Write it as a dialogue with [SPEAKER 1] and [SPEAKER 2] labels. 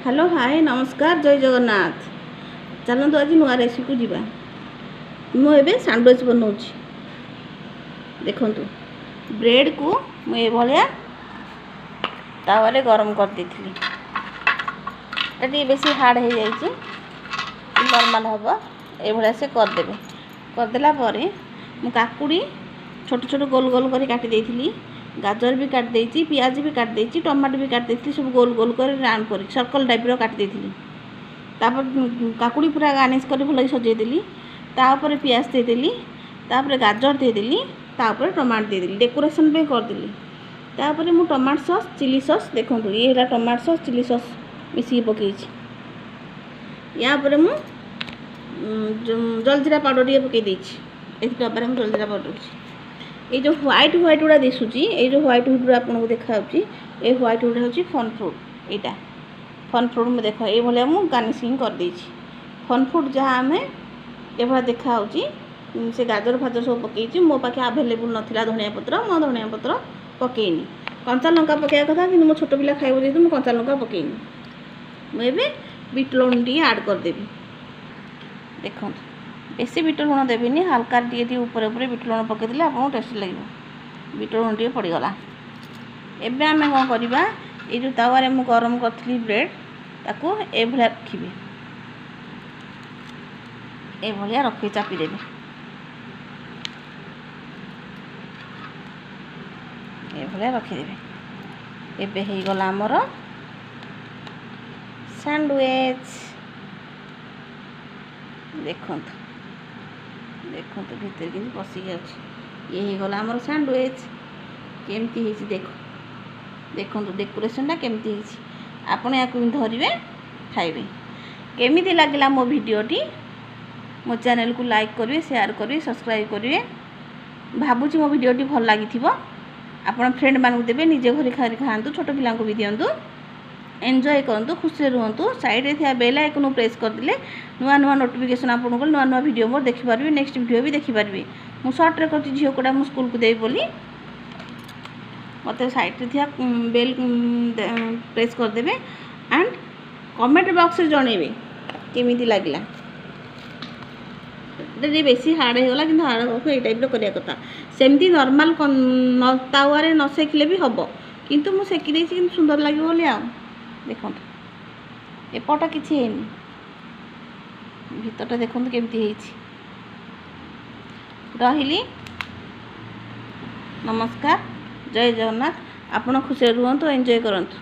[SPEAKER 1] Hello hi नमस्कार जय जगन्नाथ। चलतु आज नुआ रेसिपी को जीवा। मुझे सैंडविच बनाऊँ। देखु ब्रेड को मुझे भाया तावे गरम कर देती। ये बेसी हार्ड हो जाए नॉर्मल हम ये से करदे करदेला मु काकुड़ी छोट छोट गोल गोल कर काटी देती। गाजर भी काट देती, पियाज भी काट देती, टमाटो भी काट देती, सब गोल गोल कर राउंड कर सर्कल टाइप काट देती। तापर काकुड़ी पूरा गार्निश कर भल सजेदेली। तापर पियाज देदेली, तापर गाजर देदेली, तापर टमाटो देदेली डेकोरेशन पे करदेली। तापर मु टमाटो सॉस चिली सॉस देखो ये है टमाटो सॉस चिली सॉस मिसिक पकई। या मु जलजीरा पाउडर टे पकई देछि। डब्बार में जलजीरा पाउडर ये जो व्हाइट व्हाइट गुड़ा दिशुची ये जो व्हाइट व्हाइट आपको देखा ये व्हाइट गुड़ा हूँ फन फ्रूट। यहाँ फन फ्रूट में देख ये भाया मुझे गार्निशिंग कर देछि। फन फ्रूट जहाँ आम ये देखा से गाजर फाजर सब पकई मो पाखे आवेलेबल नाला धनिया पत्र मो धनिया पत्र पकईनी। कंचा लंका पकड़ा कथा कि मो छोट पिला खाइब जेहतु मुझे कंचा लंका पकईनी। मुझे बीट लुण टी आड करदेवी। देखो बेसी बीट लुण देवी हल्का टी ऊपर ऊपर बीट लुण पकईदे आपको टेस्ट लगे। बीट लुण टी पड़गला। एबे आम कौन करवा ये जो तावारे मु गरम करी ब्रेड ताको ए भलिया रखी ए भलिया रखी चापीदेवी। ए भलिया रखीदेवी। एबे हो गला आमर सैंडविच। देखो देखो भीतर कि पशिक अच्छे ये गला आमर सैंडविच केमती है देखो देखो डेकोरेशन केमती है आपण या धरिए खाइबे। केमिति लागला मो वीडियोटी मो चैनल को लाइक करिए शेयर करिए सब्सक्राइब करिए। भाबुची मो वीडियोटी भल लागी आपण फ्रेंड मानू देबे निजे घरे खातु छोट पिला भी दिंतु एंजॉय करूँ खुशी रुहतु। साइड में थी बेल आइकन प्रेस करदे नुआ नुआ नोटिफिकेशन आपको नुआ नुआ वीडियो मोर देखिपारे। नेक्स्ट वीडियो भी देखिपारे। मु शॉर्ट रे करती झील कोड़ा मु स्कूल को देवी बोली मत साइड में थी बेल प्रेस करदे एंड कमेंट बॉक्स में जनइबे केमिति लागला। बेसी हार्ड होगा कि हार्ड ये टाइप करिया कथा सेमती नॉर्मल तावारे न सेकिले भी हम किंतु मु सेकी देछि कि सुंदर लगे बोली आ देखो एपटा किछि हेनी भीतरटा देखो केमती हेछि। रहिली नमस्कार जय जगन्नाथ। आपण खुशी रुहतु एंजॉय करंतु।